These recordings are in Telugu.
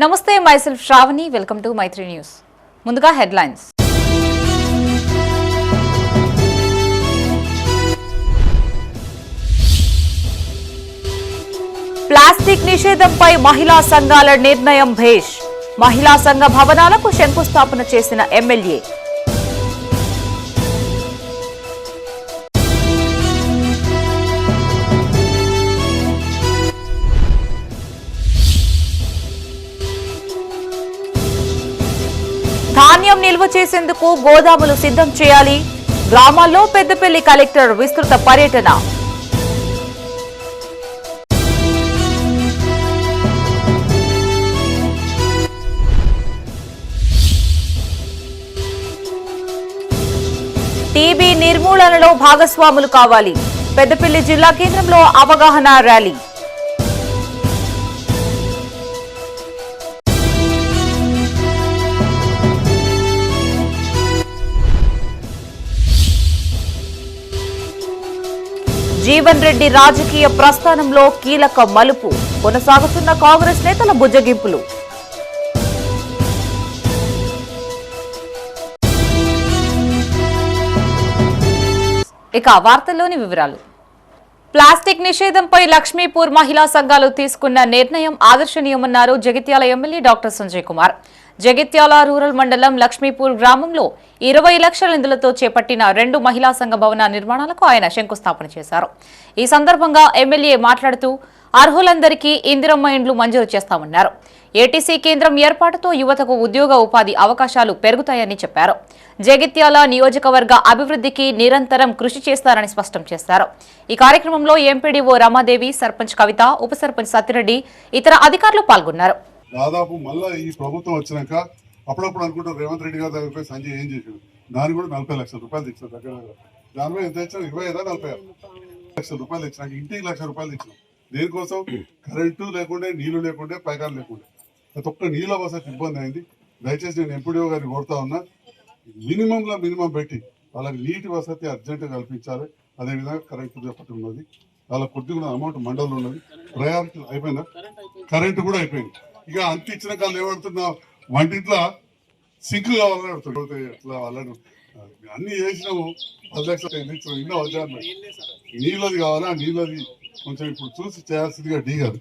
నమస్తే myself Shravani welcome to Maitri news. ముందుగా హెడ్లైన్స్. ప్లాస్టిక్ నిషేధంపై మహిళా సంఘాల నిర్ణయం భేష్. మహిళా సంఘ భవనాలకు శంకుస్థాపన చేసిన ఎమ్మెల్యే. ధాన్యం నిల్వ చేసేందుకు గోదాములు సిద్ధం చేయాలి. గ్రామాల్లో పెద్దపల్లి కలెక్టర్ విస్తృత పర్యటన. టీబీ నిర్మూలనలో భాగస్వాములు కావాలి. పెద్దపల్లి జిల్లా కేంద్రంలో అవగాహన ర్యాలీ. జీవన్ రెడ్డి రాజకీయ ప్రస్థానంలో కీలక మలుపు. కొనసాగుతున్న కాంగ్రెస్ నేతల బుజ్జగింపులు. ఇక వార్తల్లోని వివరాలు. ప్లాస్టిక్ నిషేధంపై లక్ష్మీపూర్ మహిళా సంఘాలు తీసుకున్న నిర్ణయం ఆదర్శనీయమన్నారు Jagtial MLA doctor Sanjay Kumar. Jagtial rural మండలం లక్ష్మీపూర్ గ్రామంలో 20 లక్షల నిధులతో చేపట్టిన 2 మహిళా సంఘ భవన నిర్మాణాలకు ఆయన శంకుస్థాపన చేశారు. ఈ సందర్భంగా ఎమ్మెల్యే మాట్లాడుతూ అర్హులందరికీ ఇందిరమ్మ ఇండ్లు మంజూరు చేస్తామన్నారు. ఏటీసీ కేంద్రం ఏర్పాటుతో యువతకు ఉద్యోగ ఉపాధి అవకాశాలు పెరుగుతాయని చెప్పారు. జగిత్యాల నియోజకవర్గ అభివృద్ధికి నిరంతరం కృషి చేస్తారని స్పష్టం చేశారు. ఈ కార్యక్రమంలో ఎంపీడీఓ రమాదేవి, సర్పంచ్ కవిత, ఉప సర్పంచ్ సత్యరెడ్డి, ఇతర అధికారులు పాల్గొన్నారు. దాదాపు మళ్ళా ఈ ప్రభుత్వం వచ్చినాక అప్పుడప్పుడు అనుకుంటారు రేవంత్ రెడ్డి గారి దగ్గర సంజయ్ ఏం చేశాడు, దాన్ని కూడా 40 లక్షల రూపాయలు తెచ్చారు. దగ్గర దానిపై ఎంత తెచ్చాం? 25 లక్షల రూపాయలు తెచ్చినాక ఇంటికి 1 లక్ష రూపాయలు తెచ్చినాం. దేనికోసం? కరెంటు లేకుండే, నీళ్లు లేకుండే, పైకాలు లేకుండే, ప్రతి ఒక్క నీళ్ళ వసతి ఇబ్బంది అయింది. దయచేసి నేను ఎంపీడీఓ గారిని కోరుతా ఉన్నా, మినిమం పెట్టి వాళ్ళకి నీటి వసతి అర్జెంటుగా కల్పించాలి. అదేవిధంగా కరెంటు చెప్పటి ఉన్నది, వాళ్ళ కొద్దిగా అమౌంట్ మండలం ఉన్నది, ప్రయారిటీ అయిపోయిందా? కరెంటు కూడా అయిపోయింది. ఇక అంత ఇచ్చిన కాళ్ళు ఏమడుతున్నా, వంటింట్లో సింక్ కావాలని అడుగుతుంది. ఇట్లా వాళ్ళను అన్ని చేసినాము, 10 లక్షలు ఇచ్చినాం. ఎన్నో వచ్చారు, నీళ్ళది కావాలా, నీళ్ళది కొంచెం ఇప్పుడు చూసి చేయాల్సిందిగా డీ గారు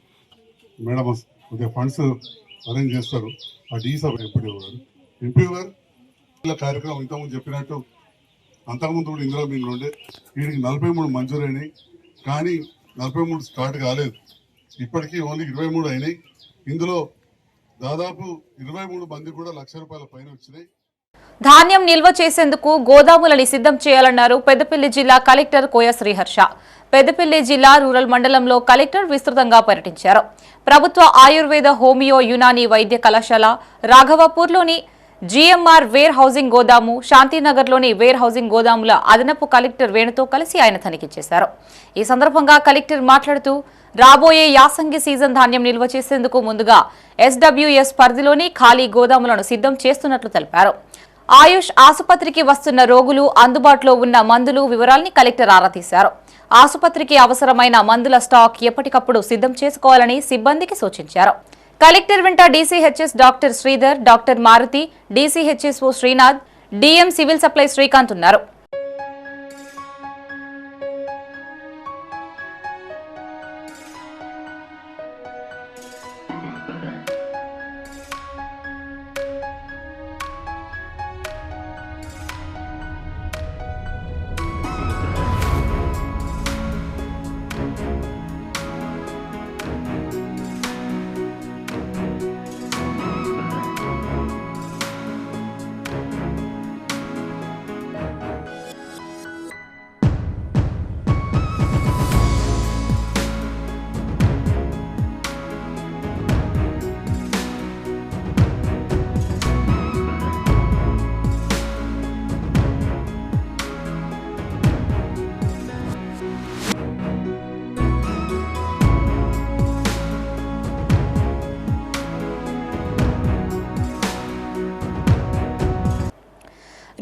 మేడం కొద్దిగా ఫండ్స్ అరేంజ్ చేస్తారు. ఆ డీ సభ ఎంపీడీఓ గారు ఇలా కార్యక్రమం ఇంతకుముందు చెప్పినట్టు అంతకుముందు కూడా ఇందులో మీరు ఉండే వీడికి 43 మంజూరైనాయి, కానీ 43 స్టార్ట్ కాలేదు. ఇప్పటికీ ఓన్లీ 23 అయినాయి. ఇందులో దాదాపు 23 మంది కూడా 1 లక్ష రూపాయల పైన వచ్చినాయి. ధాన్యం నిల్వ చేసేందుకు గోదాములని సిద్ధం చేయాలన్నారు పెద్దపల్లి జిల్లా కలెక్టర్ కోయ శ్రీహర్ష. పెద్దపల్లి జిల్లా రూరల్ మండలంలో కలెక్టర్ విస్తృతంగా పర్యటించారు. ప్రభుత్వ ఆయుర్వేద హోమియో యునాని వైద్య కళాశాల, రాఘవపూర్లోని జీఎంఆర్ వేర్ హౌసింగ్ గోదాము, శాంతినగర్లోని వేర్ హౌసింగ్ గోదాముల అదనపు కలెక్టర్ వేణుతో కలిసి ఆయన తనిఖీ చేశారు. ఈ సందర్భంగా కలెక్టర్ మాట్లాడుతూ రాబోయే యాసంగి సీజన్ ధాన్యం నిల్వ చేసేందుకు ముందుగా ఎస్డబ్ల్యూఎస్ పరిధిలోని ఖాళీ గోదాములను సిద్ధం చేస్తున్నట్లు తెలిపారు. ఆయుష్ ఆసుపత్రికి వస్తున్న రోగులు, అందుబాటులో ఉన్న మందులు వివరాల్ని కలెక్టర్ ఆరా తీశారు. ఆసుపత్రికి అవసరమైన మందుల స్టాక్ ఎప్పటికప్పుడు సిద్ధం చేసుకోవాలని సిబ్బందికి సూచించారు. కలెక్టర్ వెంట DCHS doctor Sridhar, doctor Maruti, DCHSO Srinath, DM civil supply Srikanth ఉన్నారు.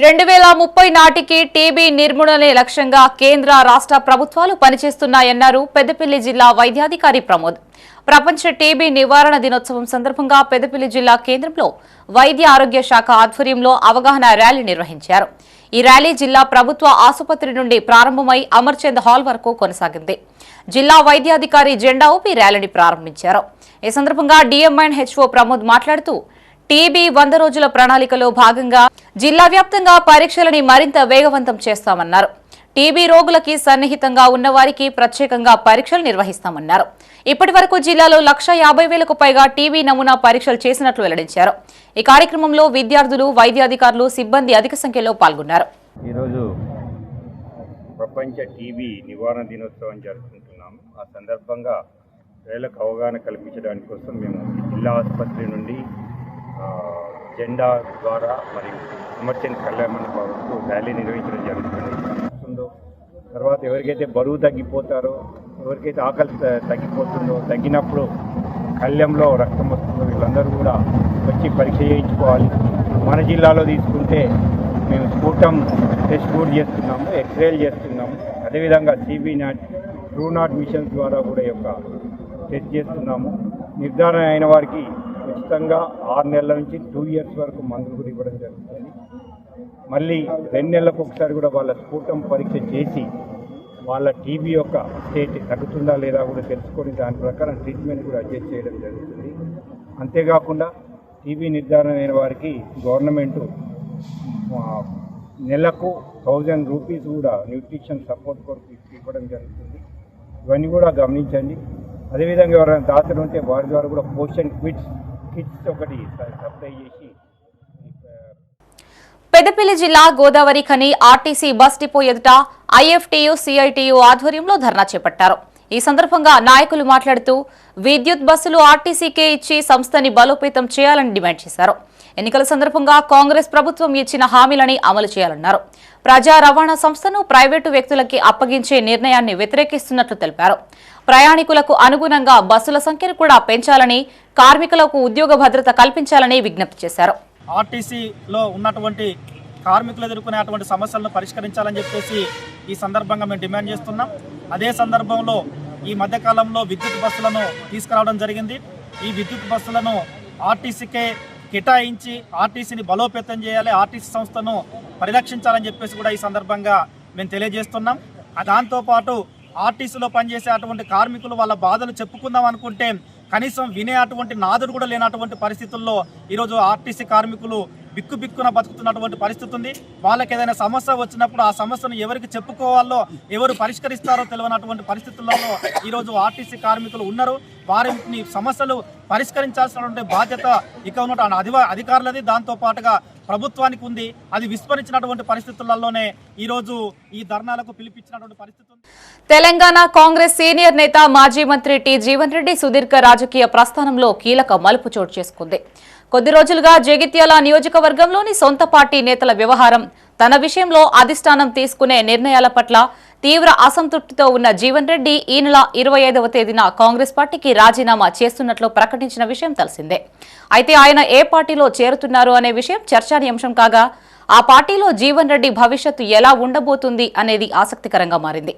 2030 నాటికి టీబీ నిర్మూలనే లక్ష్యంగా కేంద్ర రాష్ట్ర ప్రభుత్వాలు పనిచేస్తున్నాయన్నారు పెద్దపల్లి జిల్లా వైద్యాధికారి ప్రమోద్. ప్రపంచ టీబీ నివారణ దినోత్సవం సందర్భంగా పెద్దపల్లి జిల్లా కేంద్రంలో వైద్య ఆరోగ్య శాఖ ఆధ్వర్యంలో అవగాహన ర్యాలీ నిర్వహించారు. ఈ ర్యాలీ జిల్లా ప్రభుత్వ ఆసుపత్రి నుండి ప్రారంభమై అమర్చంద్ హాల్ వరకు కొనసాగింది. జిల్లా వైద్యాధికారి జెండా ఊపి ర్యాలీని ప్రారంభించారు. ఈ సందర్భంగా డిఎంఎన్హెచ్ఓ ప్రమోద్ మాట్లాడుతూ టీబీ 100 రోజుల ప్రణాళికలో భాగంగా జిల్లా వ్యాప్తంగా పరీక్షలని మరింత వేగవంతం చేస్తామన్నారు. టీబీ రోగులకి సన్నిహితంగా ఉన్న వారికి ప్రత్యేకంగా పరీక్షలు నిర్వహిస్తామన్నారు. ఇప్పటి వరకు జిల్లాలో 1,50,000కు పైగా టీబీ నమూనా పరీక్షలు చేసినట్లు వెల్లడించారు. ఈ కార్యక్రమంలో విద్యార్థులు, వైద్యాధికారులు, సిబ్బంది అధిక సంఖ్యలో పాల్గొన్నారు. ఈరోజు ప్రపంచ టీబీ నివారణ దినోత్సవం జరుపుకుంటున్నాము. ఆ సందర్భంగా ప్రజలకు అవగాహన కల్పించడానికి కోసం మేము జిల్లా ఆసుపత్రి నుండి జెండా ద్వారా మరియు అమర్చంద్ కళ్యాణ మండపంకు ర్యాలీ నిర్వహించడం జరుగుతుంది. తర్వాత ఎవరికైతే బరువు తగ్గిపోతారో, ఎవరికైతే ఆకలి తగ్గిపోతుందో, తగ్గినప్పుడు కళ్యంలో రక్తం వస్తుందో వీళ్ళందరూ కూడా వచ్చి పరీక్ష చేయించుకోవాలి. మన జిల్లాలో తీసుకుంటే మేము స్ఫూటం టెస్ట్ కూడా చేస్తున్నాము, ఎక్స్రేలు చేస్తున్నాము. అదేవిధంగా TB not, true not machines ద్వారా కూడా యొక్క టెస్ట్ చేస్తున్నాము. నిర్ధారణ అయిన వారికి ఉచితంగా 6 నెలల నుంచి 2 years వరకు మందులు కూడా ఇవ్వడం జరుగుతుంది. మళ్ళీ 2 నెలలకు ఒకసారి కూడా వాళ్ళ స్ఫూటం పరీక్ష చేసి వాళ్ళ టీబీ యొక్క స్టేట్ తగ్గుతుందా లేదా కూడా తెలుసుకొని దాని ప్రకారం ట్రీట్మెంట్ కూడా అడ్జస్ట్ చేయడం జరుగుతుంది. అంతేకాకుండా టీబీ నిర్ధారణ అయిన వారికి గవర్నమెంటు నెలకు 1000 రూపీస్ కూడా న్యూట్రిషన్ సపోర్ట్ కొరకు ఇవ్వడం జరుగుతుంది. ఇవన్నీ కూడా గమనించండి. అదేవిధంగా ఎవరైనా దాతలు ఉంటే వారి ద్వారా కూడా పోషన్ కిట్స్ ఒకటి సప్లై చేసి. పెద్దపల్లి జిల్లా Godavari Khani RTC bus depot ఎదుట ఐఎఫ్టీయూ, సిఐటియు ఆధ్వర్యంలో ధర్నా చేపట్టారు. ఈ సందర్భంగా నాయకులు మాట్లాడుతూ విద్యుత్ బస్సులు ఆర్టీసీకే ఇచ్చి సంస్థని బలోపేతం చేయాలని డిమాండ్ చేశారు. ఎన్నికల సందర్భంగా కాంగ్రెస్ ప్రభుత్వం ఇచ్చిన హామీలని అమలు చేయాలన్నారు. ప్రజా రవాణా సంస్థను ప్రైవేటు వ్యక్తులకి అప్పగించే నిర్ణయాన్ని వ్యతిరేకిస్తున్నట్లు తెలిపారు. ప్రయాణికులకు అనుగుణంగా బస్సుల సంఖ్యను కూడా పెంచాలని, కార్మికులకు ఉద్యోగ భద్రత కల్పించాలని విజ్ఞప్తి చేశారు. ఆర్టీసీలో ఉన్నటువంటి కార్మికులు ఎదుర్కొనేటువంటి సమస్యలను పరిష్కరించాలని చెప్పేసి ఈ సందర్భంగా మేము డిమాండ్ చేస్తున్నాం. అదే సందర్భంలో ఈ మధ్యకాలంలో విద్యుత్ బస్సులను తీసుకురావడం జరిగింది. ఈ విద్యుత్ బస్సులను ఆర్టీసీకే కేటాయించి ఆర్టీసీని బలోపేతం చేయాలి, ఆర్టీసీ సంస్థను పరిరక్షించాలని చెప్పేసి కూడా ఈ సందర్భంగా మేము తెలియజేస్తున్నాం. దాంతోపాటు ఆర్టీసీలో పనిచేసే అటువంటి కార్మికులు వాళ్ళ బాధలు చెప్పుకుందాం అనుకుంటే కనీసం వినే అటువంటి నాదుడు కూడా లేనటువంటి పరిస్థితుల్లో ఈరోజు ఆర్టీసీ కార్మికులు బిక్కున బతుకుతున్నటువంటి పరిస్థితి ఉంది. వాళ్ళకి ఏదైనా సమస్య వచ్చినప్పుడు ఆ సమస్యను ఎవరికి చెప్పుకోవాలో, ఎవరు పరిష్కరిస్తారో తెలియనటువంటి పరిస్థితుల్లో ఈరోజు ఆర్టీసీ కార్మికులు ఉన్నారు. వారిని సమస్యలు పరిష్కరించాల్సినటువంటి బాధ్యత ఇక ఉన్నటువంటి అధికారులది, దాంతోపాటుగా ప్రభుత్వానికి ఉంది. అది విస్మరించినటువంటి పరిస్థితులలోనే ఈరోజు ఈ ధర్నాలకు పిలిపించినటువంటి పరిస్థితి ఉంది. తెలంగాణ కాంగ్రెస్ సీనియర్ నేత మాజీ మంత్రి టి జీవన్ రెడ్డి సుదీర్ఘ రాజకీయ ప్రస్థానంలో కీలక మలుపు చోటు చేసుకుంది. కొద్ది రోజులుగా జగిత్యాల నియోజకవర్గంలోని సొంత పార్టీ నేతల వ్యవహారం, తన విషయంలో అధిష్టానం తీసుకునే నిర్ణయాల పట్ల తీవ్ర అసంతృప్తితో ఉన్న జీవన్ రెడ్డి ఈ నెల 25వ తేదీన కాంగ్రెస్ పార్టీకి రాజీనామా చేస్తున్నట్లు ప్రకటించిన విషయం తెలిసిందే. అయితే ఆయన ఏ పార్టీలో చేరుతున్నారు అనే విషయం చర్చానీయాంశం కాగా, ఆ పార్టీలో జీవన్ రెడ్డి భవిష్యత్తు ఎలా ఉండబోతుంది అనేది ఆసక్తికరంగా మారింది.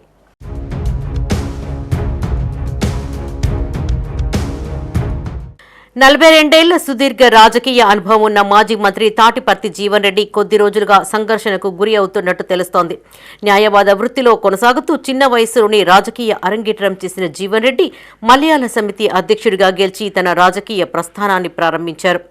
నలభై 42 సుదీర్ఘ రాజకీయ అనుభవం ఉన్న మాజీ మంత్రి తాటిపర్తి జీవన్ రెడ్డి కొద్ది రోజులుగా సంఘర్షణకు గురి అవుతున్నట్టు తెలుస్తోంది. న్యాయవాద వృత్తిలో కొనసాగుతూ చిన్న వయసులోని రాజకీయ అరంగేట్రం చేసిన జీవన్ రెడ్డి మలయాళ సమితి అధ్యక్షుడిగా గెలిచి తన రాజకీయ ప్రస్థానాన్ని ప్రారంభించారు.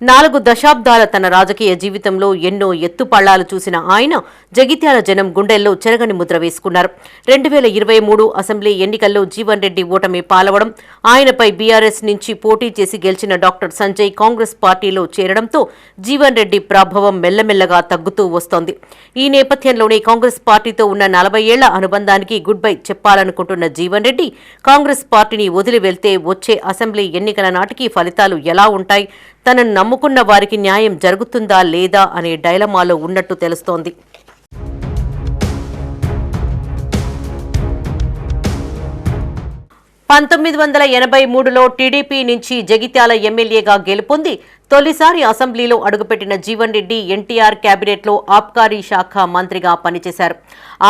4 దశాబ్దాల తన రాజకీయ జీవితంలో ఎన్నో ఎత్తుపళ్లాలు చూసిన ఆయన జగిత్యాల జనం గుండెల్లో చెరగని ముద్ర వేసుకున్నారు. 2023 అసెంబ్లీ ఎన్నికల్లో జీవన్ రెడ్డి ఓటమి పాలవడం, ఆయనపై బీఆర్ఎస్ నుంచి పోటీ చేసి గెలిచిన డాక్టర్ సంజయ్ కాంగ్రెస్ పార్టీలో చేరడంతో జీవన్ రెడ్డి ప్రభావం మెల్లమెల్లగా తగ్గుతూ వస్తోంది. ఈ నేపథ్యంలోనే కాంగ్రెస్ పార్టీతో ఉన్న 40 ఏళ్ల అనుబంధానికి గుడ్ బై చెప్పాలనుకుంటున్న జీవన్ రెడ్డి కాంగ్రెస్ పార్టీని వదిలి వెళ్తే వచ్చే అసెంబ్లీ ఎన్నికల నాటికి ఫలితాలు ఎలా ఉంటాయి, తనను నమ్ముకున్న వారికి న్యాయం జరుగుతుందా లేదా అనే డైలమాలో ఉన్నట్టు తెలుస్తోంది. 1983లో టీడీపీ నుంచి జగిత్యాల ఎమ్మెల్యేగా గెలుపొంది తొలిసారి అసెంబ్లీలో అడుగుపెట్టిన జీవన్ రెడ్డి ఎన్టీఆర్ కేబినెట్లో ఆబ్కారీ శాఖ మంత్రిగా పనిచేశారు.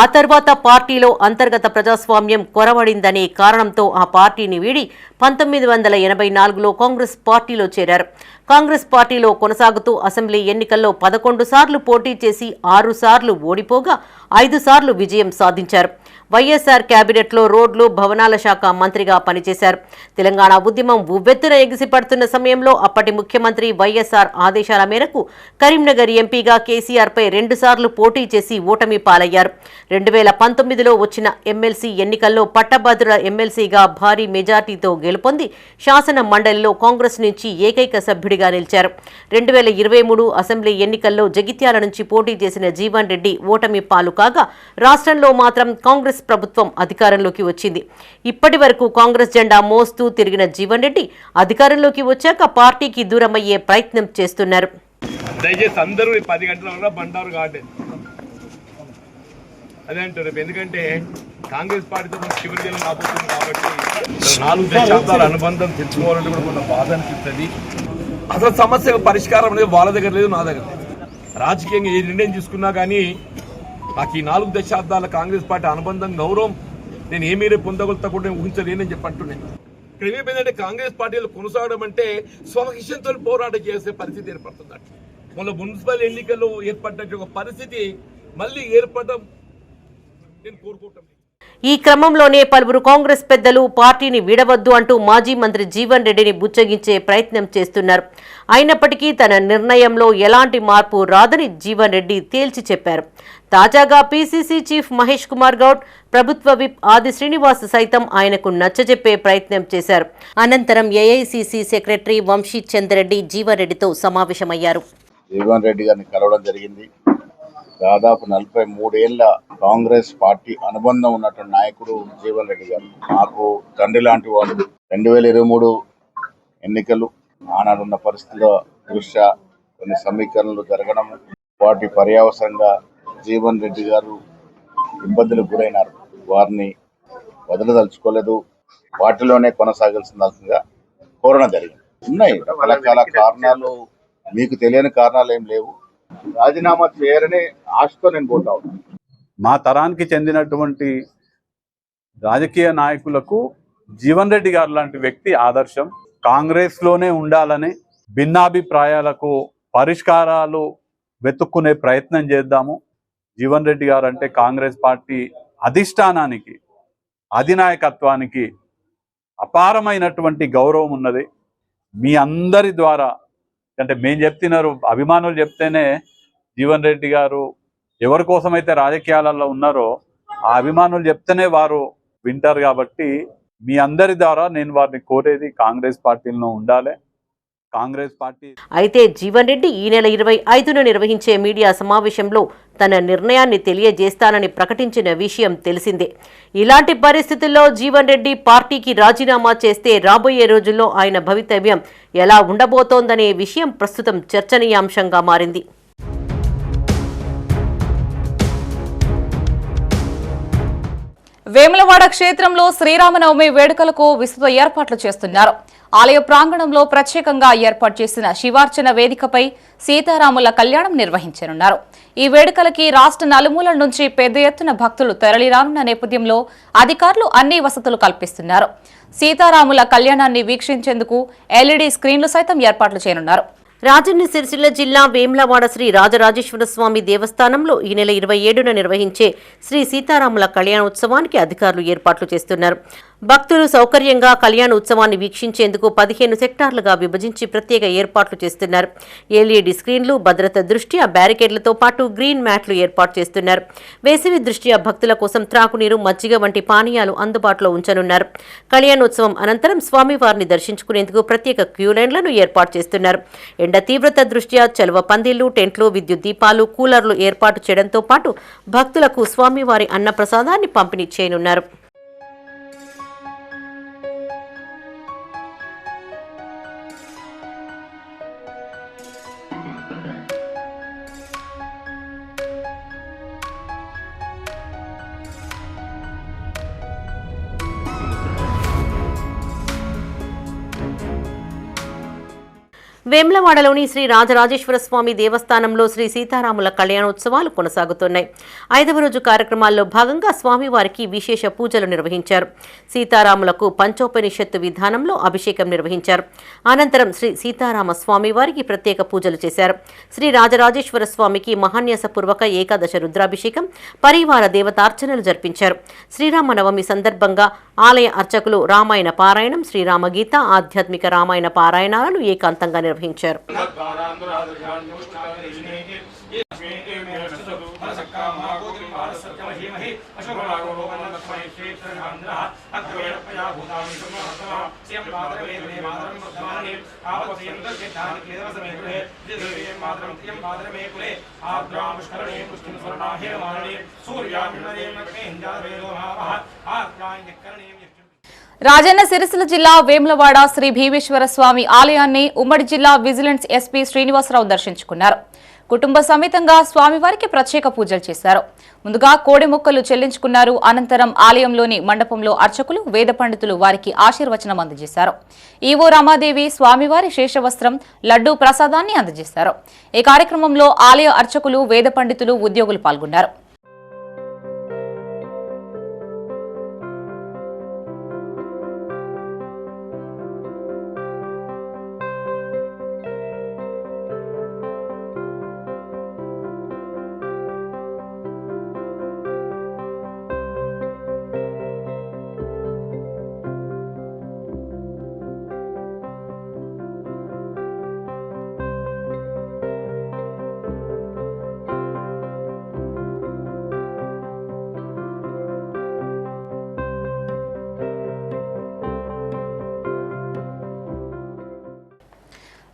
ఆ తర్వాత పార్టీలో అంతర్గత ప్రజాస్వామ్యం కొరవడిందనే కారణంతో ఆ పార్టీని వీడి 1984లో కాంగ్రెస్ పార్టీలో చేరారు. కాంగ్రెస్ పార్టీలో కొనసాగుతూ అసెంబ్లీ ఎన్నికల్లో 11 సార్లు పోటీ చేసి 6 సార్లు ఓడిపోగా 5 సార్లు విజయం సాధించారు. వైఎస్ఆర్ కేబినెట్లో రోడ్లు, భవనాల శాఖ మంత్రిగా పనిచేశారు. తెలంగాణ ఉద్యమం ఉవ్వెత్తున ఎగిసిపడుతున్న సమయంలో అప్పటి ముఖ్యమంత్రి వైఎస్ఆర్ ఆదేశాల మేరకు కరీంనగర్ ఎంపీగా కేసీఆర్పై 2 సార్లు పోటీ చేసి ఓటమి పాలయ్యారు. 2019లో వచ్చిన ఎమ్మెల్సీ ఎన్నికల్లో పట్టభద్రుల ఎమ్మెల్సీగా భారీ మెజార్టీతో గెలుపొంది శాసన మండలిలో కాంగ్రెస్ నుంచి ఏకైక సభ్యుడిగా నిలిచారు. 2023 అసెంబ్లీ ఎన్నికల్లో జగిత్యాల నుంచి పోటీ చేసిన జీవన్ రెడ్డి ఓటమి పాలు కాగా రాష్ట్రంలో మాత్రం కాంగ్రెస్ ప్రభుత్వం అధికారంలోకి వచ్చింది. ఇప్పటి వరకు కాంగ్రెస్ జెండా మోస్తూ తిరిగిన జీవన్ రెడ్డి అధికారంలోకి వచ్చాక పార్టీకి దూరమయ్యే ప్రయత్నం చేస్తున్నారు. దయచేసి అందరూ 10 గంటల వరకు బండారు గార్డెన్ అదే అంటారు. ఎందుకంటే కాంగ్రెస్ పార్టీతో చివరి జిల్లా రాబోతుంది కాబట్టి 4 దశాబ్దాల అనుబంధం తెచ్చుకోవాలంటే కూడా కొంత బాధ అనిపిస్తుంది. అసలు సమస్య పరిష్కారం అనేది వాళ్ళ దగ్గర లేదు, నా దగ్గర లేదు. రాజకీయంగా ఏ నిర్ణయం తీసుకున్నా కానీ నాకు ఈ 4 దశాబ్దాల కాంగ్రెస్ పార్టీ అనుబంధం, గౌరవం నేను ఏమీ పొందగలుగుతా ఊహించలేనని చెప్పి అంటున్నాను. ఇక్కడ ఏమైందంటే కాంగ్రెస్ పార్టీలో కొనసాగడం అంటే స్వహిషంతో పోరాటం చేసే పరిస్థితి ఏర్పడుతుంది. మొన్న మున్సిపల్ ఎన్నికల్లో ఏర్పడినట్టు ఒక పరిస్థితి మళ్ళీ ఏర్పడడం నేను కోరుకుంటాను. ఈ క్రమంలోనే పలువురు కాంగ్రెస్ పెద్దలు పార్టీని వీడవద్దు అంటూ మాజీ మంత్రి జీవన్ రెడ్డిని బుచ్చగించే ప్రయత్నం చేస్తున్నారు. అయినప్పటికీ తన నిర్ణయంలో ఎలాంటి మార్పు రాదని జీవన్ రెడ్డి తేల్చి చెప్పారు. తాజాగా పీసీసీ చీఫ్ మహేష్ కుమార్ గౌడ్, ప్రభుత్వ విప్ ఆది శ్రీనివాస్ సైతం ఆయనకు నచ్చజెప్పే ప్రయత్నం చేశారు. అనంతరం ఏఐసీసీ సెక్రటరీ వంశీ చంద్రెడ్డి జీవన్ రెడ్డితో సమావేశమయ్యారు. జీవన్ రెడ్డి గారిని కలవడం జరిగింది. దాదాపు 43 ఏళ్ల కాంగ్రెస్ పార్టీ అనుబంధం ఉన్నటువంటి నాయకుడు జీవన్ రెడ్డి గారు. నాకు తండ్రి లాంటి వాడు. 2023 ఎన్నికలు ఆనాడున్న పరిస్థితుల దృష్ట్యా కొన్ని సమీకరణలు జరగడం, వాటి పర్యవసరంగా జీవన్ రెడ్డి గారు ఇబ్బందులకు గురైనారు. వారిని వదలదలుచుకోలేదు, పార్టీలోనే కొనసాగాల్సిందిగా కోరడం జరిగింది. ఉన్నాయి రకరకాల కారణాలు, మీకు తెలియని కారణాలు ఏం లేవు. రాజీనామా చేయరనే ఆశతో నేను పోతా ఉన్నాను. మా తరానికి చెందినటువంటి రాజకీయ నాయకులకు జీవన్ రెడ్డి గారు లాంటి వ్యక్తి ఆదర్శం. కాంగ్రెస్ లోనే ఉండాలని, భిన్నాభిప్రాయాలకు పరిష్కారాలు వెతుక్కునే ప్రయత్నం చేద్దాము. జీవన్ రెడ్డి గారు అంటే కాంగ్రెస్ పార్టీ అధిష్టానానికి, అధినాయకత్వానికి అపారమైనటువంటి గౌరవం ఉన్నది. మీ అందరి ద్వారా, అంటే మేము చెప్తున్నారు, అభిమానులు చెప్తేనే జీవన్ రెడ్డి గారు ఎవరి కోసమైతే రాజకీయాలలో ఉన్నారో ఆ అభిమానులు చెప్తేనే వారు వింటారు. కాబట్టి మీ అందరి ద్వారా నేను వారిని కోరేది కాంగ్రెస్ పార్టీలో ఉండాలి. కాంగ్రెస్ పార్టీ అయితే జీవన్ రెడ్డి ఈ నెల 25న నిర్వహించే మీడియా సమావేశంలో తన నిర్ణయాన్ని తెలియజేస్తానని ప్రకటించిన విషయం తెలిసిందే. ఇలాంటి పరిస్థితుల్లో జీవన్ రెడ్డి పార్టీకి రాజీనామా చేస్తే రాబోయే రోజుల్లో ఆయన భవితవ్యం ఎలా ఉండబోతోందనే విషయం ప్రస్తుతం చర్చనీయాంశంగా మారింది. వేములవాడ క్షేత్రంలో శ్రీరామనవమి వేడుకలకు విస్తృత ఏర్పాట్లు చేస్తున్నారు. ఆలయ ప్రాంగణంలో ప్రత్యేకంగా ఏర్పాటు చేసిన శివార్చన వేదికపై సీతారాముల కళ్యాణం నిర్వహించనున్నారు. ఈ వేడుకలకి రాష్ట్ర నలుమూలల నుంచి పెద్ద ఎత్తున భక్తులు తరలిరానున్న నేపథ్యంలో అధికారులు అన్ని వసతులు కల్పిస్తున్నారు. సీతారాముల కళ్యాణాన్ని వీక్షించేందుకు ఎల్ఈడీ స్క్రీన్లు సైతం ఏర్పాట్లు చేయనున్నారు. రాజన్న సిరిసిల్ల జిల్లా వేములవాడ శ్రీ రాజరాజేశ్వర స్వామి దేవస్థానంలో ఈ నెల 27న నిర్వహించే శ్రీ సీతారాముల కళ్యాణోత్సవానికి అధికారులు ఏర్పాట్లు చేస్తున్నారు. భక్తులు సౌకర్యంగా కళ్యాణ ఉత్సవాన్ని వీక్షించేందుకు 15 సెక్టార్లుగా విభజించి ప్రత్యేక ఏర్పాట్లు చేస్తున్నారు. ఎల్ఈడీ స్క్రీన్లు, భద్రత దృష్ట్యా బ్యారికేడ్లతో పాటు గ్రీన్ మ్యాట్లు ఏర్పాటు చేస్తున్నారు. వేసవి దృష్ట్యా భక్తుల కోసం త్రాగునీరు, మజ్జిగ వంటి పానీయాలు అందుబాటులో ఉంచనున్నారు. కళ్యాణోత్సవం అనంతరం స్వామివారిని దర్శించుకునేందుకు ప్రత్యేక క్యూలైన్లను ఏర్పాటు చేస్తున్నారు. ఎండ తీవ్రత దృష్ట్యా చలువ పందిళ్లు, టెంట్లు, విద్యుత్ దీపాలు, కూలర్లు ఏర్పాటు చేయడంతో పాటు భక్తులకు స్వామివారి అన్నప్రసాదాన్ని పంపిణీ చేయనున్నారు. వేములవాడలోని శ్రీ రాజరాజేశ్వర స్వామి దేవస్థానంలో శ్రీ సీతారాముల కళ్యాణోత్సవాలు కొనసాగుతున్నాయి. 5వ రోజు కార్యక్రమాల్లో భాగంగా స్వామివారికి విశేష పూజలు నిర్వహించారు. సీతారాములకు పంచోపనిషత్తు విధానంలో అభిషేకం నిర్వహించారు. అనంతరం శ్రీ సీతారామ స్వామివారికి ప్రత్యేక పూజలు చేశారు. శ్రీ రాజరాజేశ్వర స్వామికి మహాన్యాసపూర్వక ఏకాదశ రుద్రాభిషేకం, పరివార దేవతార్చనలు జరిపించారు. శ్రీరామనవమి సందర్భంగా ఆలయ అర్చకులు రామాయణ పారాయణం, శ్రీరామగీత, ఆధ్యాత్మిక రామాయణ పారాయణాలను ఏకాంతంగా నిర్వహించారు. రాజన్న సిరిసిల్ల జిల్లా వేములవాడ శ్రీ భీమేశ్వర స్వామి ఆలయాన్ని ఉమ్మడి జిల్లా విజిలెన్స్ ఎస్పీ శ్రీనివాసరావు దర్శించుకున్నారు. కుటుంబ సమేతంగా స్వామివారికి ప్రత్యేక పూజలు చేశారు. ముందుగా కోడి మొక్కలు చెల్లించుకున్నారు. అనంతరం ఆలయంలోని మండపంలో అర్చకులు, వేద పండితులు వారికి ఆశీర్వచనం అందజేశారు. ఈవో రమాదేవి స్వామివారి శేషవస్త్రం, లడ్డూ ప్రసాదాన్ని అందజేశారు. ఈ కార్యక్రమంలో ఆలయ అర్చకులు, వేద పండితులు, ఉద్యోగులు పాల్గొన్నారు.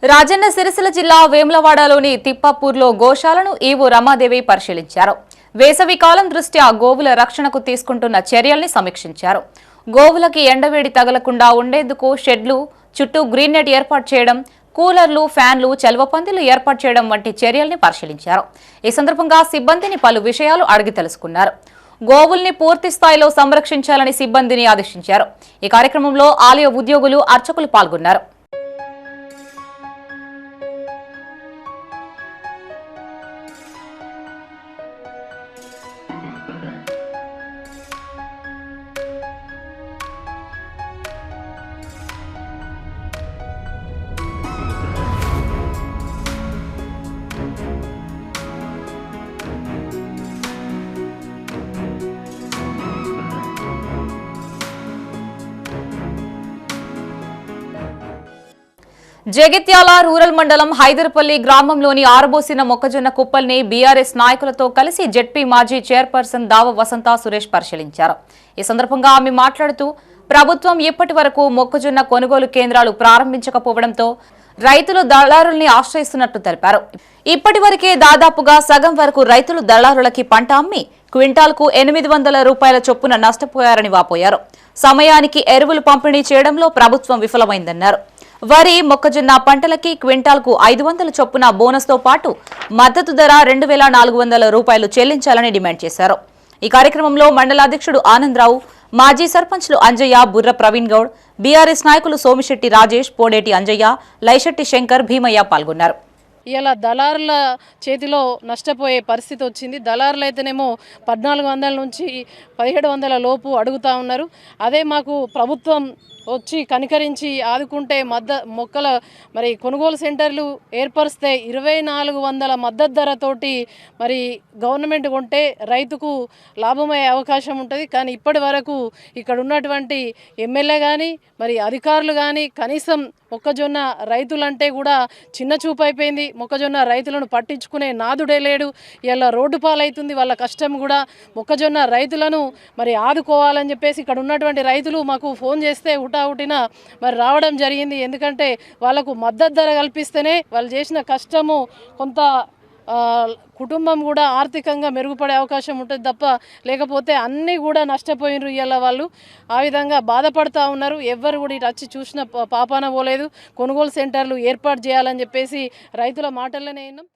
రాజన్న సిరిసిల్ల జిల్లా వేములవాడలోని తిప్పాపూర్లో గోశాలను ఈవో రమాదేవి పరిశీలించారు. వేసవి కాలం దృష్ట్యా గోవుల రక్షణకు తీసుకుంటున్న చర్యల్ని సమీక్షించారు. గోవులకి ఎండవేడి తగలకుండా ఉండేందుకు షెడ్లు చుట్టూ గ్రీన్ నెట్ ఏర్పాటు చేయడం, కూలర్లు, ఫ్యాన్లు, చల్వపందిలు ఏర్పాటు చేయడం వంటి చర్యల్ని పరిశీలించారు. ఈ సందర్భంగా సిబ్బందిని పలు విషయాలు అడిగి తెలుసుకున్నారు. గోవుల్ని పూర్తి స్థాయిలో సంరక్షించాలని సిబ్బందిని ఆదేశించారు. ఈ కార్యక్రమంలో ఆలయ ఉద్యోగులు, అర్చకులు పాల్గొన్నారు. జగిత్యాల రూరల్ మండలం హైదర్పల్లి గ్రామంలోని ఆరబోసిన మొక్కజొన్న కుప్పల్ని బీఆర్ఎస్ నాయకులతో కలిసి జెడ్పీ మాజీ చైర్పర్సన్ దావ వసంత సురేష్ పరిశీలించారు. ఈ సందర్భంగా ఆమె మాట్లాడుతూ ప్రభుత్వం ఇప్పటి వరకు మొక్కజొన్న కొనుగోలు కేంద్రాలు ప్రారంభించకపోవడంతో రైతులు దళారుల్ని ఆశ్రయిస్తున్నట్టు తెలిపారు. ఇప్పటి వరకే దాదాపుగా సగం వరకు రైతులు దళారులకి పంట అమ్మి క్వింటాల్కు 800 రూపాయల చొప్పున నష్టపోయారని వాపోయారు. సమయానికి ఎరువులు పంపిణీ చేయడంలో ప్రభుత్వం విఫలమైందన్నారు. వరి, మొక్కజొన్న పంటలకి క్వింటాల్కు 500 చొప్పున బోనస్తో పాటు మద్దతు ధర 2400 రూపాయలు చెల్లించాలని డిమాండ్ చేశారు. ఈ కార్యక్రమంలో మండలాధ్యక్షుడు ఆనందరావు, మాజీ సర్పంచ్లు అంజయ్య, బుర్ర ప్రవీణ్ గౌడ్, బీఆర్ఎస్ నాయకులు సోమిశెట్టి రాజేష్, పోడేటి అంజయ్య, లైశెట్టి శంకర్, భీమయ్య పాల్గొన్నారు. ఇలా దళారుల చేతిలో నష్టపోయే పరిస్థితి వచ్చింది. దళారులు అయితేనేమో 1400 నుంచి 1700 లోపు అడుగుతూ ఉన్నారు. అదే మాకు ప్రభుత్వం వచ్చి కనికరించి ఆదుకుంటే మొక్కల మరి కొనుగోలు సెంటర్లు ఏర్పరిస్తే 2400 మద్దతు ధరతోటి మరి గవర్నమెంట్ కొంటే రైతుకు లాభమయ్యే అవకాశం ఉంటుంది. కానీ ఇప్పటి వరకు ఇక్కడ ఉన్నటువంటి ఎమ్మెల్యే కానీ మరి అధికారులు కానీ కనీసం మొక్కజొన్న రైతులంటే కూడా చిన్న చూపు అయిపోయింది. మొక్కజొన్న రైతులను పట్టించుకునే నాదుడే లేడు. ఇలా రోడ్డు పాలవుతుంది వాళ్ళ కష్టం కూడా. మొక్కజొన్న రైతులను మరి ఆదుకోవాలని చెప్పేసి ఇక్కడ ఉన్నటువంటి రైతులు మాకు ఫోన్ చేస్తే హుటాహుటిన మరి రావడం జరిగింది. ఎందుకంటే వాళ్ళకు మద్దతు ధర కల్పిస్తేనే వాళ్ళు చేసిన కష్టము కొంత కుటుంబం కూడా ఆర్థికంగా మెరుగుపడే అవకాశం ఉంటుంది తప్ప లేకపోతే అన్నీ కూడా నష్టపోయినరు. ఇవాళ వాళ్ళు ఆ విధంగా బాధపడుతూ ఉన్నారు. ఎవ్వరు కూడా ఇటు వచ్చి చూసిన పాపాన పోలేదు. కొనుగోలు సెంటర్లు ఏర్పాటు చేయాలని చెప్పేసి రైతుల మాటల్లోనే విన్నాం.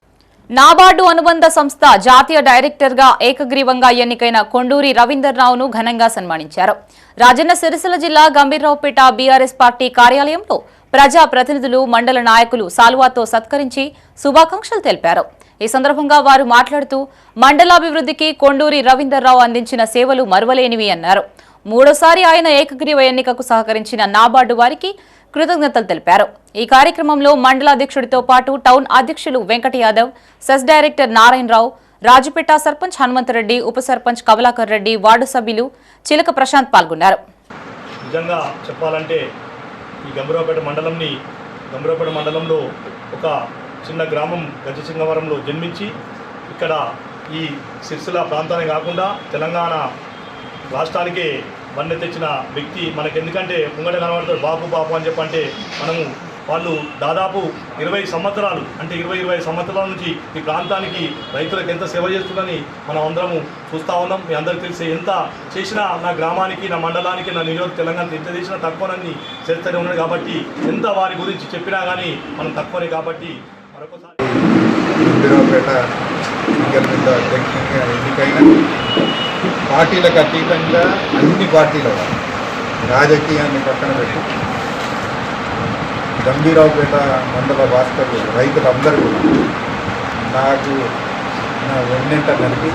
నాబార్డు అనుబంధ సంస్థ జాతీయ డైరెక్టర్గా ఏకగ్రీవంగా ఎన్నికైన కొండూరి రవీందర్రావును ఘనంగా సన్మానించారు. రాజన్న సిరిసిల్ల జిల్లా గంభీర్రావుపేట బీఆర్ఎస్ పార్టీ కార్యాలయంలో ప్రజా ప్రతినిధులు, మండల నాయకులు సాల్వాతో సత్కరించి శుభాకాంక్షలు తెలిపారు. ఈ సందర్భంగా వారు మాట్లాడుతూ మండలాభివృద్ధికి కొండూరి రవీందర్రావు అందించిన సేవలు మరువలేనివి అన్నారు. మూడోసారి ఆయన ఏకగ్రీవ ఎన్నికకు సహకరించిన నాబార్డు వారికి కృతజ్ఞతలు తెలిపారు. ఈ కార్యక్రమంలో మండలాధ్యక్షుడితో పాటు టౌన్ అధ్యక్షులు వెంకట యాదవ్, సెస్ డైరెక్టర్ నారాయణరావు, రాజుపేట సర్పంచ్ హనుమంతరెడ్డి, ఉప సర్పంచ్ కమలాకర్ రెడ్డి, వార్డు సభ్యులు చిలక ప్రశాంత్ పాల్గొన్నారు. నిజంగా చెప్పాలంటే ఈ గంభీరావుపేట మండలంలో ఒక చిన్న గ్రామం గజసింగవరంలో జన్మించి ఇక్కడ ఈ సిరిసిల్ల ప్రాంతాన్ని కాకుండా తెలంగాణ రాష్ట్రానికే వన్నె తెచ్చిన వ్యక్తి మనకు. ఎందుకంటే ముంగట కనబడతాడు బాపు అని చెప్పంటే వాళ్ళు దాదాపు 20 సంవత్సరాలు అంటే 20 సంవత్సరాల నుంచి ఈ ప్రాంతానికి రైతులకు ఎంత సేవ చేస్తుందని మనం అందరము చూస్తూ ఉన్నాం. మీ అందరికీ తెలిసి ఎంత చేసినా నా గ్రామానికి, నా మండలానికి, నా నియోజక తెలంగాణ ఎంత చేసినా తక్కువనని చేస్తూనే ఉన్నాడు. కాబట్టి ఎంత వారి గురించి చెప్పినా కానీ మనం తక్కువనే. కాబట్టి మరొకసారి గంభీరావుపేట మీద అధ్యక్షంగా ఎన్నికైన పార్టీలకు అతీతంగా అన్ని పార్టీల రాజకీయాన్ని పక్కన పెట్టి గంభీరావుపేట మండల వాస్తవ్యులు రైతులందరూ కూడా నాకు నా వెన్నెంట నడిపి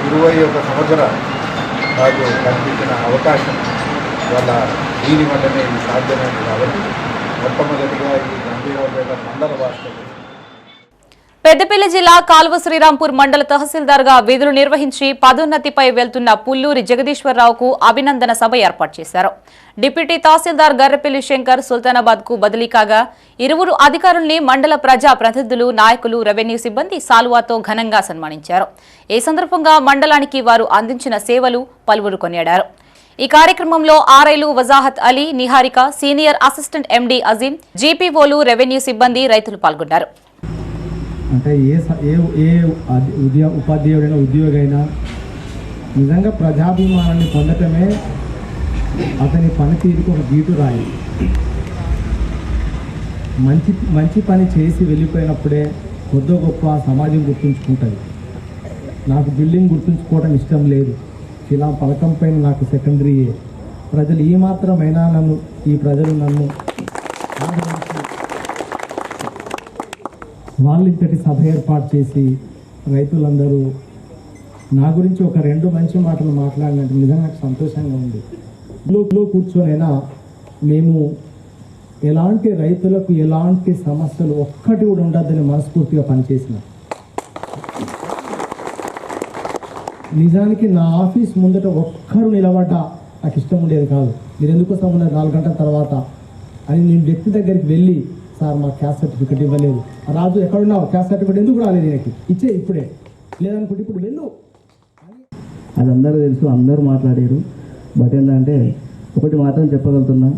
21 సంవత్సరాలు నాకు కల్పించిన అవకాశం వల్ల దీనివల్లనే ఇది సాధ్యమైంది. కాబట్టి మొట్టమొదటిగా ఈ గంభీరావుపేట మండల వాస్తవ్యులు పెద్దపల్లి జిల్లా కాల్వ శ్రీరాంపూర్ మండల తహసీల్దార్గా విధులు నిర్వహించి పదోన్నతిపై వెళ్తున్న పుల్లూరి జగదీశ్వరరావుకు అభినందన సభ ఏర్పాటు చేశారు. డిప్యూటీ తహసీల్దార్ గర్రెపల్లి శంకర్ సుల్తానాబాద్ కు బదిలీ కాగా ఇరువురు అధికారుల్ని మండల ప్రజా ప్రతినిధులు, నాయకులు, రెవెన్యూ సిబ్బంది సాల్వాతో ఘనంగా సన్మానించారు. ఈ సందర్భంగా మండలానికి వారు అందించిన సేవలు పలువురు కొనియాడారు. ఈ కార్యక్రమంలో ఆర్ఐలు Wajahat Ali, Niharika, senior assistant MD Azeem, జీపీఓలు, రెవెన్యూ సిబ్బంది, రైతులు పాల్గొన్నారు. అంటే ఉపాధ్యాయుడైనా ఉద్యోగైనా నిజంగా ప్రజాభిమానాన్ని పొందటమే అతని పనితీరుకు ఒక గీటు రాయి. మంచి పని చేసి వెళ్ళిపోయినప్పుడే కొద్ది గొప్ప సమాజం గుర్తుంచుకుంటుంది. నాకు బిల్డింగ్ గుర్తుంచుకోవడం ఇష్టం లేదు, ఇలా పలకం పైన నాకు సెకండరీయే. ప్రజలు ఏమాత్రమైనా ఈ ప్రజలు నన్ను వాళ్ళు ఇంతటి సభ ఏర్పాటు చేసి రైతులందరూ నా గురించి ఒక 2 మంచి మాటలు మాట్లాడినట్టు నిజంగా నాకు సంతోషంగా ఉంది. ఇంట్లో కూర్చొనైనా మేము ఎలాంటి రైతులకు ఎలాంటి సమస్యలు ఒక్కటి కూడా ఉండద్దని మనస్ఫూర్తిగా పనిచేసిన. నిజానికి నా ఆఫీస్ ముందట ఒక్కరు నిలబడ్డా నాకు ఇష్టం ఉండేది కాదు. మీరు ఎందుకోసం ఉన్నారు 4 గంటల తర్వాత అని నేను వ్యక్తి దగ్గరికి వెళ్ళి, సార్ మా క్యాస్ట్ సర్టిఫికెట్ ఇవ్వలేదు, రాజు ఎక్కడున్నావు, క్యాస్ట్ సర్టిఫికెట్ ఎందుకు రాలేదు, నాకు ఇచ్చే ఇప్పుడే, లేదనుకుంటే ఇప్పుడు వెళ్ళు. అది అందరూ తెలుసు, అందరూ మాట్లాడారు. బట్ ఏంటంటే ఒకటి మాత్రం చెప్పగలుగుతున్నా,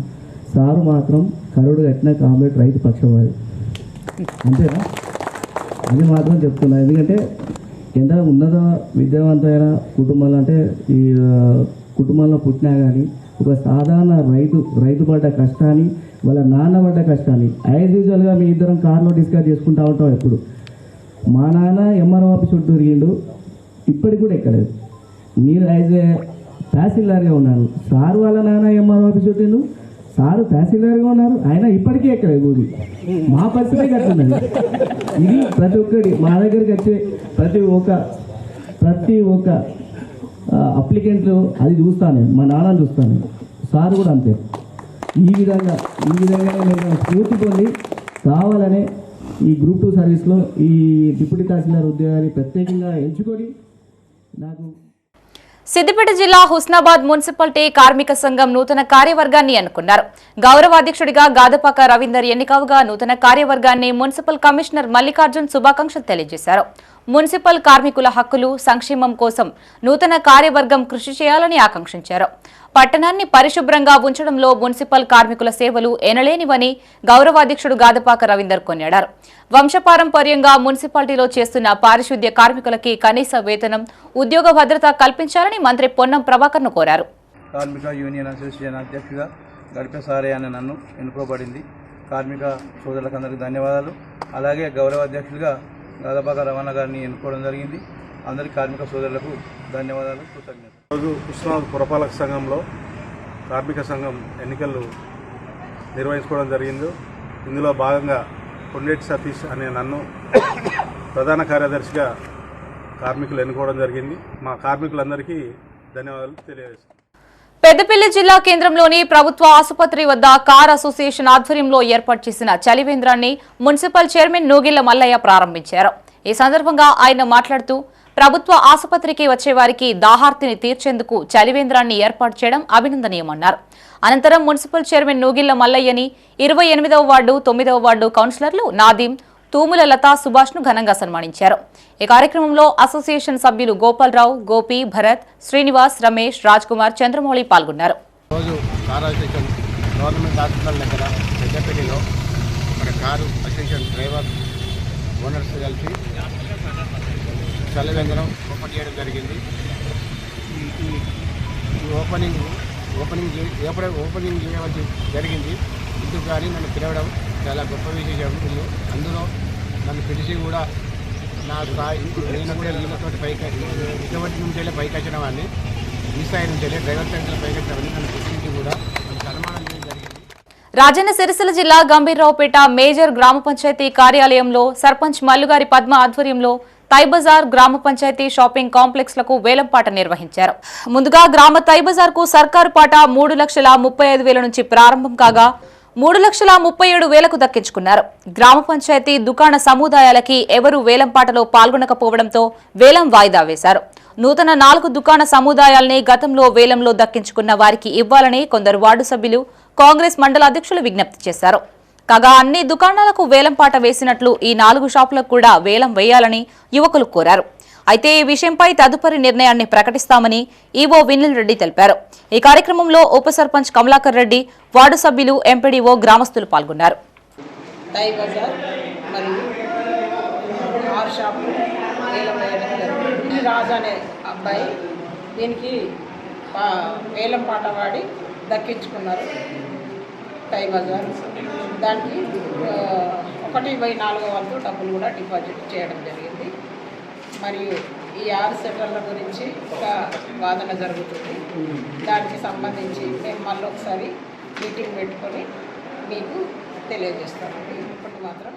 సారు మాత్రం కరుడు కట్టిన కామ్రేడ్ రైతు పక్షవాది, అంతేనా? అది మాత్రం చెప్తున్నా. ఎందుకంటే ఎంత ఉన్నత విద్యావంతమైన కుటుంబాలు అంటే ఈ కుటుంబంలో పుట్టినా కానీ ఒక సాధారణ రైతు పడ్డ కష్టాన్ని, వాళ్ళ నాన్న పడ్డ కష్టాన్ని యాజ్ యూజువల్గా మీ ఇద్దరం కార్లో డిస్కస్ చేసుకుంటూ ఉంటాం. ఎప్పుడు మా నాన్న ఎంఆర్ఓ ఆఫీస్ చుట్టూ తిరిగిండు, ఇప్పటికి కూడా ఎక్కలేదు. నేను యాజ్ ఏ తహసీల్దార్గా ఉన్నాను, సార్ వాళ్ళ నాన్న ఎంఆర్ఓ ఆఫీస్ చుట్టిండు, సారు తహసీల్దార్గా ఉన్నారు, ఆయన ఇప్పటికీ ఎక్కలేదు ఊరి. మా పరిస్థితి కట్టున్నది. ఇది ప్రతి ఒక్కటి మా దగ్గరికి వచ్చే ప్రతి ఒక్క అప్లికెంట్లు అది చూస్తాను, మా నాన్న చూస్తాను, సార్ కూడా అంతే. ఈ విధంగానే నేను స్ఫూర్తి పొంది కావాలనే ఈ గ్రూప్ 2 సర్వీస్లో ఈ డిప్యూటీ తహసీల్దార్ ఉద్యోగాన్ని ప్రత్యేకంగా ఎంచుకొని నాకు. సిద్దిపేట జిల్లా హుస్నాబాద్ మున్సిపాలిటీ కార్మిక సంఘం నూతన కార్యవర్గాన్ని ఎన్నుకున్నారు. గౌరవ అధ్యక్షుడిగా గాదపాక రవీందర్ ఎన్నికవగా నూతన కార్యవర్గాన్ని మున్సిపల్ కమిషనర్ మల్లికార్జున్ శుభాకాంక్షలు తెలియజేశారు. మున్సిపల్ కార్మికుల హక్కులు, సంక్షేమం కోసం నూతన కార్యవర్గం కృషి చేయాలని ఆకాంక్షించారు. పట్టణాన్ని పరిశుభ్రంగా ఉంచడంలో మున్సిపల్ కార్మికుల సేవలు ఎనలేనివని గౌరవాధ్యక్షుడు గాదపాక రవీందర్ కొనియాడారు. వంశపారంపర్యంగా మున్సిపాలిటీలో చేస్తున్న పారిశుద్ధ్య కార్మికులకి కనీస వేతనం, ఉద్యోగ భద్రత కల్పించాలని మంత్రి పొన్నం ప్రభాకర్ను కోరారు. కార్మిక యూనియన్ అసోసియేషన్ అధ్యక్షుడిగా గడిపే సారే అనే నన్ను ఎన్నుకోబడింది. కార్మిక సోదరులకు అందరికీ ధన్యవాదాలు. అలాగే గౌరవ అధ్యక్షులుగా గాదబాక రమణ గారిని ఎన్నుకోవడం జరిగింది. అందరికీ కార్మిక సోదరులకు ధన్యవాదాలు, కృతజ్ఞతలు. రోజు ఉస్మానాబాద్ పురపాలక సంఘంలో కార్మిక సంఘం ఎన్నికలు నిర్వహించుకోవడం జరిగింది. ఇందులో భాగంగా కొండేటి సతీష్ అనే నన్ను ప్రధాన కార్యదర్శిగా కార్మికులు ఎన్నుకోవడం జరిగింది. మా కార్మికులందరికీ ధన్యవాదాలు తెలియజేస్తాను. పెద్దపల్లి జిల్లా కేంద్రంలోని ప్రభుత్వ ఆసుపత్రి వద్ద కార్ అసోసియేషన్ ఆధ్వర్యంలో ఏర్పాటు చేసిన చలివేంద్రాన్ని మున్సిపల్ చైర్మన్ నూగిళ్ల మల్లయ్య ప్రారంభించారు. ఈ సందర్భంగా ఆయన మాట్లాడుతూ ప్రభుత్వ ఆసుపత్రికి వచ్చే వారికి దాహార్తిని తీర్చేందుకు చలివేంద్రాన్ని ఏర్పాటు చేయడం అభినందనీయమన్నారు. అనంతరం మున్సిపల్ చైర్మన్ నూగిళ్ల మల్లయ్యని 28వ వార్డు 9వ వార్డు కౌన్సిలర్లు నాదీం, తూముల లతా సుభాష్ ను ఘనంగా సన్మానించారు. ఈ కార్యక్రమంలో అసోసియేషన్ సభ్యులు గోపాలరావు, గోపి, భరత్, శ్రీనివాస్, రమేష్, రాజ్ కుమార్, చంద్రమౌళి పాల్గొన్నారు. రోజు కార్ అసోసియేషన్ గవర్నమెంట్ హాస్పిటల్ దగ్గర పెద్దపల్లిలో మన కారు అసోసియేషన్ డ్రైవర్ ఓనర్స్ కలిసి చలివేంద్రం ఓపెన్ చేయడం జరిగింది. ఈ ఓపెనింగ్ చేయవలసి జరిగింది. ఇందుకు కానీ నన్ను పిలవడం చాలా గొప్ప విశేషం. అందులో నన్ను పిలిచి కూడా నా స్థాయి నేను కూడా వీళ్ళతో ఇటువంటి నుంచి పైకి వచ్చిన వాడిని, ఈ స్థాయి నుంచి డ్రైవర్ సెంటర్ పైకి వచ్చిన వాడిని నన్ను పిలిచి కూడా నన్ను సన్మానం చేయడం జరిగింది. రాజన్న సిరిసిల్ల జిల్లా గంభీర్రావుపేట మేజర్ గ్రామ పంచాయతీ కార్యాలయంలో సర్పంచ్ మల్లుగారి పద్మ ఆధ్వర్యంలో తైబజార్ గ్రామ పంచాయతీ షాపింగ్ కాంప్లెక్స్ లకు వేలంపాట నిర్వహించారు. ముందుగా గ్రామ తైబజార్ కు సర్కారు పాట 3,35,000 నుంచి ప్రారంభం కాగా 3,37,000కు దక్కించుకున్నారు. గ్రామ పంచాయతీ దుకాణ సముదాయాలకి ఎవరూ వేలంపాటలో పాల్గొనకపోవడంతో వేలం వాయిదా వేశారు. నూతన 4 దుకాణ సముదాయాల్ని గతంలో వేలంలో దక్కించుకున్న వారికి ఇవ్వాలని కొందరు వార్డు సభ్యులు, కాంగ్రెస్ మండల అధ్యక్షులు విజ్ఞప్తి చేశారు. కాగా అన్ని దుకాణాలకు వేలంపాట వేసినట్లు ఈ 4 షాపులకు కూడా వేలం వేయాలని యువకులు కోరారు. అయితే ఈ విషయంపై తదుపరి నిర్ణయాన్ని ప్రకటిస్తామని ఈవో వినిల్ రెడ్డి తెలిపారు. ఈ కార్యక్రమంలో ఉప సర్పంచ్ కమలాకర్ రెడ్డి, వార్డు సభ్యులు, ఎంపీడీఓ, గ్రామస్తులు పాల్గొన్నారు. రాజు అనే అబ్బాయి దీనికి వేలం పాట వాడి దక్కించుకున్నారు. టై బజార్ దానికి 1/4 వంతు డబ్బులు కూడా డిపాజిట్ చేయడం జరిగింది. మరియు ఈ 6 సెంటర్ల గురించి ఒక వాదన జరుగుతుంది. దానికి సంబంధించి మేము మళ్ళీ ఒకసారి మీటింగ్ పెట్టుకొని మీకు తెలియజేస్తామండి. ఇప్పటి మాత్రం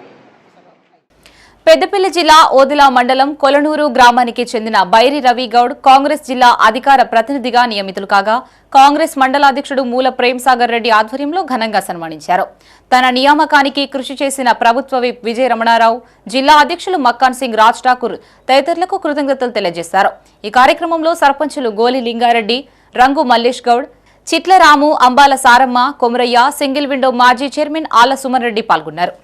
పెద్దపల్లి జిల్లా ఓదిలా మండలం కొలనూరు గ్రామానికి చెందిన బైరి రవి గౌడ్ కాంగ్రెస్ జిల్లా అధికార ప్రతినిధిగా నియమితులు కాగా కాంగ్రెస్ మండల అధ్యక్షుడు మూల ప్రేమ్సాగర్ రెడ్డి ఆధ్వర్యంలో ఘనంగా సన్మానించారు. తన నియామకానికి కృషి చేసిన ప్రభుత్వ విప్ విజయ రమణారావు, జిల్లా అధ్యక్షులు మక్కాన్ సింగ్, రాజ్ ఠాకూర్ తదితరులకు కృతజ్ఞతలు తెలియజేశారు. ఈ కార్యక్రమంలో సర్పంచులు గోలి లింగారెడ్డి, రంగు మల్లేష్ గౌడ్, చిట్లరాము, అంబాల సారమ్మ, కొమరయ్య, సింగిల్ విండో మాజీ చైర్మన్ ఆళ్ల సుమన్ రెడ్డి పాల్గొన్నారు.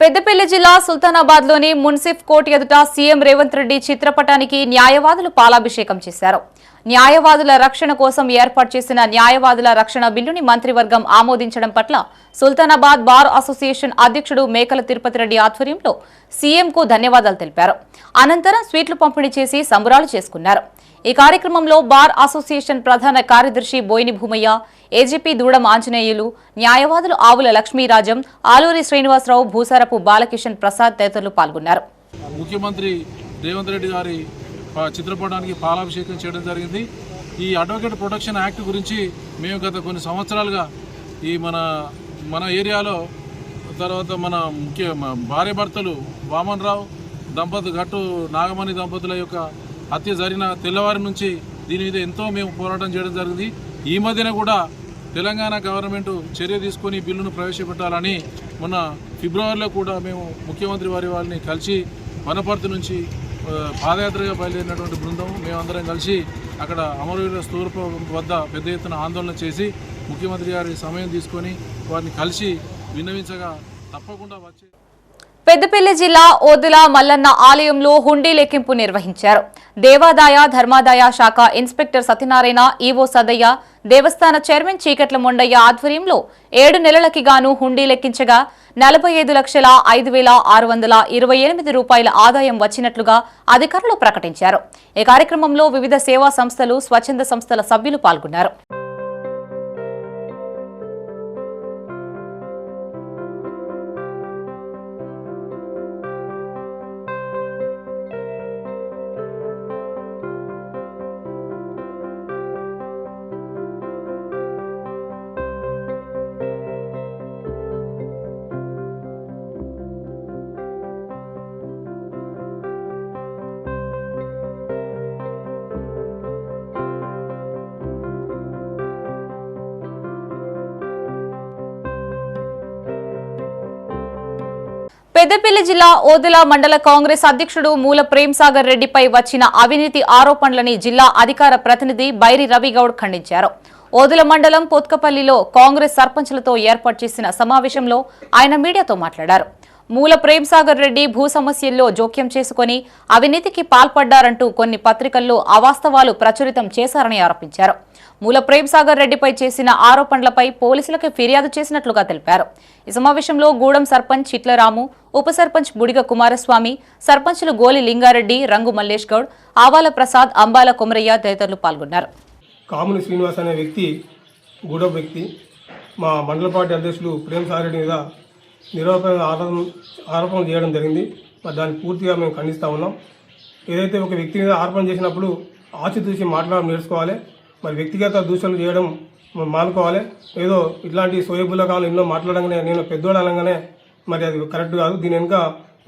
పెద్దపల్లి జిల్లా సుల్తానాబాద్ లోని మున్సిఫ్ కోర్టు ఎదుట సీఎం రేవంత్ రెడ్డి చిత్రపటానికి న్యాయవాదులు పాలాభిషేకం చేశారు. న్యాయవాదుల రక్షణ కోసం ఏర్పాటు చేసిన న్యాయవాదుల రక్షణ బిల్లుని మంత్రివర్గం ఆమోదించడం పట్ల సుల్తానాబాద్ బార్ అసోసియేషన్ అధ్యక్షుడు మేకల తిరుపతి రెడ్డి ఆధ్వర్యంలో సీఎంకు ధన్యవాదాలు తెలిపారు. అనంతరం స్వీట్లు పంపిణీ చేసి సంబరాలు చేసుకున్నారు. ఈ కార్యక్రమంలో బార్ అసోసియేషన్ ప్రధాన కార్యదర్శి బోయిని భూమయ్య, ఏజీపీ దూడం ఆంజనేయులు, న్యాయవాదులు ఆవుల లక్ష్మీరాజం, ఆలూరి శ్రీనివాసరావు, భూసారపు బాలకిషన్ ప్రసాద్ తదితరులు పాల్గొన్నారు. ముఖ్యమంత్రి రేవంత్ రెడ్డి గారి చిత్రపటానికి పాలాభిషేకం చేయడం జరిగింది. ఈ అడ్వకేట్ ప్రొటెక్షన్ యాక్ట్ గురించి మేము గత కొన్ని సంవత్సరాలుగా ఈ మన ఏరియాలో, తర్వాత మన భార్య భర్తలు వామన్ రావు గట్టు నాగమణి దంపతుల యొక్క హత్య జరిగిన తెల్లవారి నుంచి దీని మీద ఎంతో మేము పోరాటం చేయడం జరిగింది. ఈ మధ్యన కూడా తెలంగాణ గవర్నమెంట్ చర్య తీసుకొని బిల్లును ప్రవేశపెట్టాలని మొన్న ఫిబ్రవరిలో కూడా మేము ముఖ్యమంత్రి వారిని కలిసి వనపర్తి నుంచి పాదయాత్రగా బయలుదేరినటువంటి బృందం మేమందరం కలిసి అక్కడ అమరవీరుల స్తూపం వద్ద పెద్ద ఎత్తున ఆందోళన చేసి ముఖ్యమంత్రి గారి సమయం తీసుకొని వారిని కలిసి విన్నవించగా తప్పకుండా వచ్చి పెద్దపల్లి జిల్లా ఓదుల మల్లన్న ఆలయంలో హుండీ లెక్కింపు నిర్వహించారు. దేవాదాయ ధర్మాదాయ శాఖ ఇన్స్పెక్టర్ సత్యనారాయణ, ఈవో సదయ్య, దేవస్థాన చైర్మన్ చీకట్ల మొండయ్య ఆధ్వర్యంలో 7 నెలలకి గాను హుండీ లెక్కించగా 45,05,628 రూపాయల ఆదాయం వచ్చినట్లుగా అధికారులు ప్రకటించారు. ఈ కార్యక్రమంలో వివిధ సేవా సంస్థలు, స్వచ్ఛంద సంస్థల సభ్యులు పాల్గొన్నారు. పెద్దపల్లి జిల్లా ఓదెల మండల కాంగ్రెస్ అధ్యక్షుడు మూల ప్రేమ్సాగర్ రెడ్డిపై వచ్చిన అవినీతి ఆరోపణలని జిల్లా అధికార ప్రతినిధి బైరి రవిగౌడ్ ఖండించారు. ఓదెల మండలం పోత్కపల్లిలో కాంగ్రెస్ సర్పంచ్లతో ఏర్పాటు చేసిన సమావేశంలో ఆయన మీడియాతో మాట్లాడారు. మూల ప్రేమ్సాగర్ రెడ్డి భూ సమస్యల్లో జోక్యం చేసుకుని అవినీతికి పాల్పడ్డారంటూ కొన్ని పత్రికల్లో అవాస్తవాలు ప్రచురితం చేశారని ఆరోపించారు. మూల ప్రేమ్సాగర్ రెడ్డిపై చేసిన ఆరోపణలపై పోలీసులకు ఫిర్యాదు చేసినట్లుగా తెలిపారు. ఈ సమావేశంలో గూడెం సర్పంచ్ చిట్లరాము, ఉప సర్పంచ్ బుడిగ కుమారస్వామి, సర్పంచ్లు గోలి లింగారెడ్డి, రంగు మల్లేష్ గౌడ్, ఆవాల ప్రసాద్, అంబాల కొమరయ్య తదితరులు పాల్గొన్నారు. కాముని శ్రీనివాస్ అనే వ్యక్తి గూడెం వ్యక్తి మా మండల పార్టీ అధ్యక్షులు ప్రేమ్సాగర్ రెడ్డి మీద ఆరోపణలు చేయడం జరిగింది. మరి దాన్ని పూర్తిగా మేము ఖండిస్తూ ఉన్నాం. ఏదైతే ఒక వ్యక్తి మీద ఆరోపణ చేసినప్పుడు ఆచితూచి మాట్లాడడం నేర్చుకోవాలి. మరి వ్యక్తిగత దూషణలు చేయడం మానుకోవాలి. ఏదో ఇట్లాంటి సోయబుల్ల కాలం ఎన్నో మాట్లాడంగానే నేను పెద్దోడు అనగానే మరి అది కరెక్ట్ కాదు. దీని వెనుక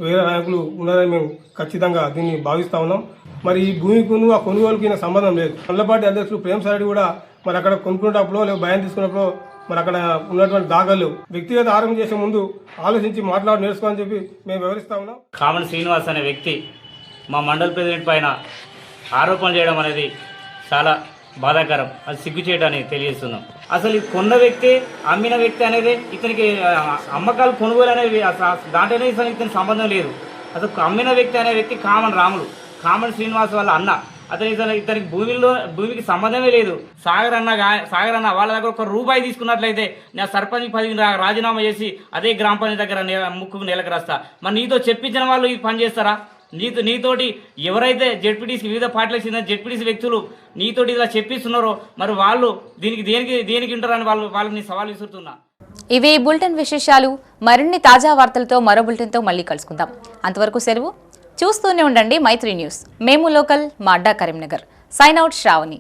వేరే నాయకులు ఉన్నారని మేము ఖచ్చితంగా దీన్ని భావిస్తూ ఉన్నాం. మరి ఈ భూమికును ఆ కొనుగోలుకి సంబంధం లేదు. మండలపాటి అధ్యక్షుడు ప్రేమ్సాగర్ రెడ్డి కూడా మరి అక్కడ కొనుక్కునేటప్పుడు లేదా భయం తీసుకున్నప్పుడు మరి అక్కడ ఉన్నటువంటి దాఖలు వ్యక్తిగత ఆరోపణ చేసే ముందు ఆలోచించి మాట్లాడి నేర్చుకోవాలని చెప్పి మేము వివరిస్తా ఉన్నాం. కామన్ శ్రీనివాస్ అనే వ్యక్తి మా మండల ప్రెసిడెంట్ పైన ఆరోపణలు చేయడం అనేది చాలా బాధాకరం. అది సిగ్గు చేయడాన్ని తెలియజేస్తున్నాం. అసలు కొన్న వ్యక్తి, అమ్మిన వ్యక్తి అనేది ఇతనికి అమ్మకాలు కొనుగోలు అనేవి దాంట్లోనే ఇతనికి సంబంధం లేదు. అసలు అమ్మిన వ్యక్తి అనే వ్యక్తి కామన్ రాములు, కామన్ శ్రీనివాస్ వాళ్ళ అన్న. ఇతనికి భూమికి సంబంధమే లేదు. సాగర్ అన్న వాళ్ళ దగ్గర ₹1 తీసుకున్నట్లయితే నా సర్పంచ్ పదవికి రాజీనామా చేసి అదే గ్రామ పంచాయతీ దగ్గర ముక్కుకు నెలకు రాస్తా. మరి నీతో చెప్పించిన వాళ్ళు ఇది పని చేస్తారా? నీతోటి ఎవరైతే జెడ్పీటీసీ వివిధ పార్టీలకు చెందిన జెడ్పీటీసీ వ్యక్తులు నీతోటి ఇలా చెప్పిస్తున్నారో మరి వాళ్ళు దేనికి ఉంటారని వాళ్ళని సవాల్ విసురుతున్నా. ఇవి బులెటిన్ విశేషాలు. మరిన్ని తాజా వార్తలతో మరో బులెటిన్తో మళ్ళీ కలుసుకుందాం. అంతవరకు సెలవు. చూస్తూనే ఉండండి మైత్రి న్యూస్. మేము లోకల్, మా అడ్డా కరీంనగర్. Sign out Shravani.